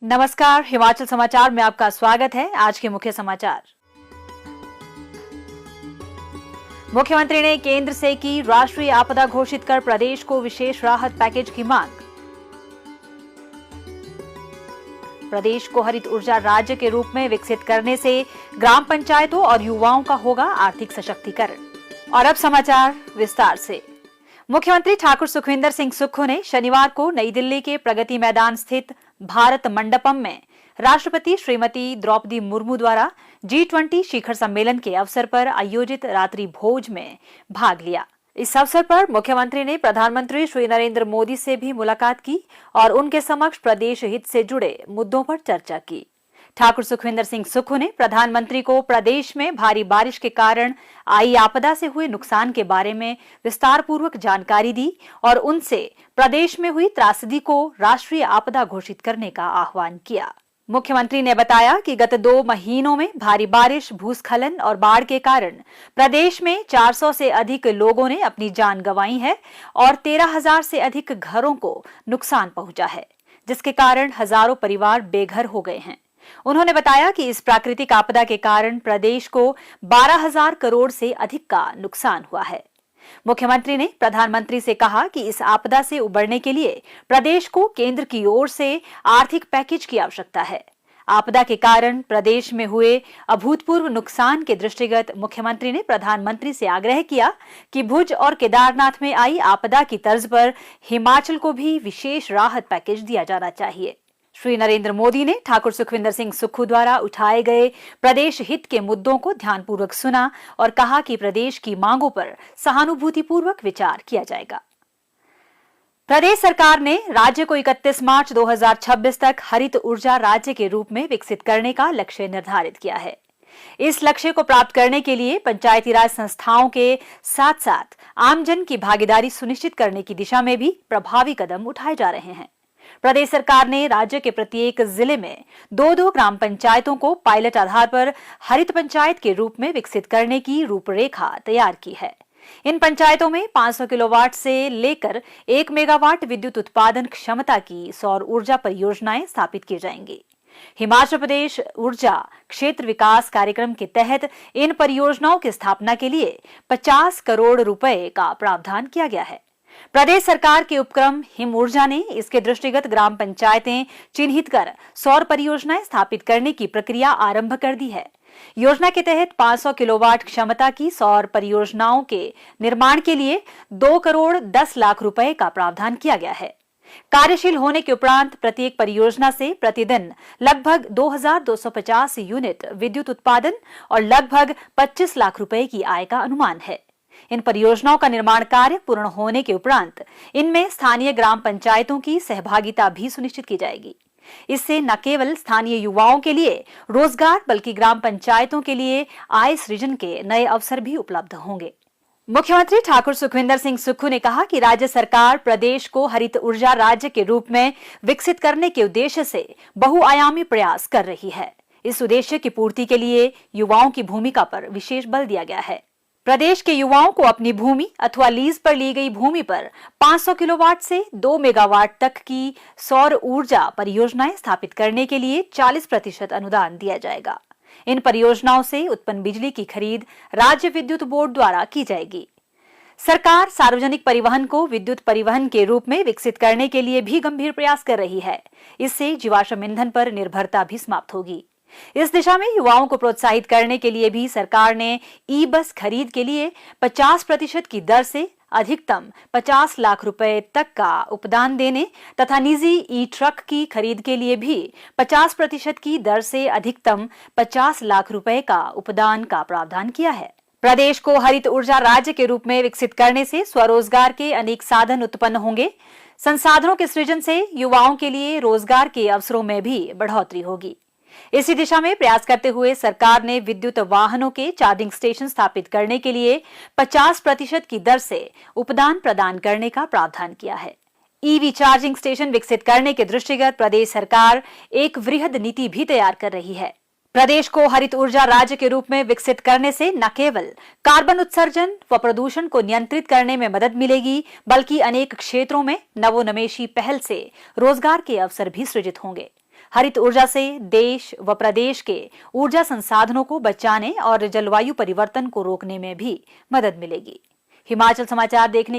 नमस्कार, हिमाचल समाचार में आपका स्वागत है। आज के मुख्य समाचार। मुख्यमंत्री ने केंद्र से की राष्ट्रीय आपदा घोषित कर प्रदेश को विशेष राहत पैकेज की मांग। प्रदेश को हरित ऊर्जा राज्य के रूप में विकसित करने से ग्राम पंचायतों और युवाओं का होगा आर्थिक सशक्तिकरण। और अब समाचार विस्तार से। मुख्यमंत्री ठाकुर सुखविंदर सिंह सुक्खू ने शनिवार को नई दिल्ली के प्रगति मैदान स्थित भारत मंडपम में राष्ट्रपति श्रीमती द्रौपदी मुर्मू द्वारा G20 शिखर सम्मेलन के अवसर पर आयोजित रात्रि भोज में भाग लिया। इस अवसर पर मुख्यमंत्री ने प्रधानमंत्री श्री नरेंद्र मोदी से भी मुलाकात की और उनके समक्ष प्रदेश हित से जुड़े मुद्दों पर चर्चा की। ठाकुर सुखविंदर सिंह सुक्खू ने प्रधानमंत्री को प्रदेश में भारी बारिश के कारण आई आपदा से हुए नुकसान के बारे में विस्तार पूर्वक जानकारी दी और उनसे प्रदेश में हुई त्रासदी को राष्ट्रीय आपदा घोषित करने का आह्वान किया। मुख्यमंत्री ने बताया कि गत 2 महीनों में भारी बारिश, भूस्खलन और बाढ़ के कारण प्रदेश में 400 से अधिक लोगों ने अपनी जान गंवाई है और 13,000 से अधिक घरों को नुकसान पहुंचा है, जिसके कारण हजारों परिवार बेघर हो गए हैं। उन्होंने बताया कि इस प्राकृतिक आपदा के कारण प्रदेश को 12,000 करोड़ से अधिक का नुकसान हुआ है। मुख्यमंत्री ने प्रधानमंत्री से कहा कि इस आपदा से उबरने के लिए प्रदेश को केंद्र की ओर से आर्थिक पैकेज की आवश्यकता है। आपदा के कारण प्रदेश में हुए अभूतपूर्व नुकसान के दृष्टिगत मुख्यमंत्री ने प्रधानमंत्री से आग्रह किया कि भुज और केदारनाथ में आई आपदा की तर्ज पर हिमाचल को भी विशेष राहत पैकेज दिया जाना चाहिए। श्री नरेंद्र मोदी ने ठाकुर सुखविंदर सिंह सुक्खू द्वारा उठाए गए प्रदेश हित के मुद्दों को ध्यानपूर्वक सुना और कहा कि प्रदेश की मांगों पर सहानुभूतिपूर्वक विचार किया जाएगा। प्रदेश सरकार ने राज्य को 31 मार्च 2026 तक हरित ऊर्जा राज्य के रूप में विकसित करने का लक्ष्य निर्धारित किया है। इस लक्ष्य को प्राप्त करने के लिए पंचायती राज संस्थाओं के साथ साथ आमजन की भागीदारी सुनिश्चित करने की दिशा में भी प्रभावी कदम उठाए जा रहे हैं। प्रदेश सरकार ने राज्य के प्रत्येक जिले में 2-2 ग्राम पंचायतों को पायलट आधार पर हरित पंचायत के रूप में विकसित करने की रूपरेखा तैयार की है। इन पंचायतों में 500 किलोवाट से लेकर 1 मेगावाट विद्युत उत्पादन क्षमता की सौर ऊर्जा परियोजनाएं स्थापित की जाएंगी। हिमाचल प्रदेश ऊर्जा क्षेत्र विकास कार्यक्रम के तहत इन परियोजनाओं की स्थापना के लिए 50 करोड़ रुपए का प्रावधान किया गया है। प्रदेश सरकार के उपक्रम हिम ऊर्जा ने इसके दृष्टिगत ग्राम पंचायतें चिन्हित कर सौर परियोजनाएं स्थापित करने की प्रक्रिया आरंभ कर दी है। योजना के तहत 500 किलोवाट क्षमता की सौर परियोजनाओं के निर्माण के लिए 2 करोड़ 10 लाख रुपए का प्रावधान किया गया है। कार्यशील होने के उपरांत प्रत्येक परियोजना से प्रतिदिन लगभग 2,250 यूनिट विद्युत उत्पादन और लगभग 25 लाख रुपए की आय का अनुमान है। इन परियोजनाओं का निर्माण कार्य पूर्ण होने के उपरांत इनमें स्थानीय ग्राम पंचायतों की सहभागिता भी सुनिश्चित की जाएगी। इससे न केवल स्थानीय युवाओं के लिए रोजगार बल्कि ग्राम पंचायतों के लिए आय सृजन के नए अवसर भी उपलब्ध होंगे। मुख्यमंत्री ठाकुर सुखविंदर सिंह सुक्खू ने कहा कि राज्य सरकार प्रदेश को हरित ऊर्जा राज्य के रूप में विकसित करने के उद्देश्य से बहुआयामी प्रयास कर रही है। इस उद्देश्य की पूर्ति के लिए युवाओं की भूमिका पर विशेष बल दिया गया है। प्रदेश के युवाओं को अपनी भूमि अथवा लीज पर ली गई भूमि पर 500 किलोवाट से 2 मेगावाट तक की सौर ऊर्जा परियोजनाएं स्थापित करने के लिए 40% अनुदान दिया जाएगा। इन परियोजनाओं से उत्पन्न बिजली की खरीद राज्य विद्युत बोर्ड द्वारा की जाएगी। सरकार सार्वजनिक परिवहन को विद्युत परिवहन के रूप में विकसित करने के लिए भी गंभीर प्रयास कर रही है। इससे जीवाश्म ईंधन पर निर्भरता भी समाप्त होगी। इस दिशा में युवाओं को प्रोत्साहित करने के लिए भी सरकार ने ई-बस खरीद के लिए 50% की दर से अधिकतम 50 लाख रुपए तक का उपदान देने तथा निजी ई-ट्रक की खरीद के लिए भी 50% की दर से अधिकतम 50 लाख रुपए का उपदान का प्रावधान किया है। प्रदेश को हरित ऊर्जा राज्य के रूप में विकसित करने से स्वरोजगार के अनेक साधन उत्पन्न होंगे। संसाधनों के सृजन से युवाओं के लिए रोजगार के अवसरों में भी बढ़ोतरी होगी। इसी दिशा में प्रयास करते हुए सरकार ने विद्युत वाहनों के चार्जिंग स्टेशन स्थापित करने के लिए 50% की दर से उपदान प्रदान करने का प्रावधान किया है। ईवी चार्जिंग स्टेशन विकसित करने के दृष्टिगत प्रदेश सरकार एक वृहद नीति भी तैयार कर रही है। प्रदेश को हरित ऊर्जा राज्य के रूप में विकसित करने से न केवल कार्बन उत्सर्जन व प्रदूषण को नियंत्रित करने में मदद मिलेगी, बल्कि अनेक क्षेत्रों में नवोन्मेषी पहल से रोजगार के अवसर भी सृजित होंगे। हरित ऊर्जा से देश व प्रदेश के ऊर्जा संसाधनों को बचाने और जलवायु परिवर्तन को रोकने में भी मदद मिलेगी। हिमाचल समाचार देखने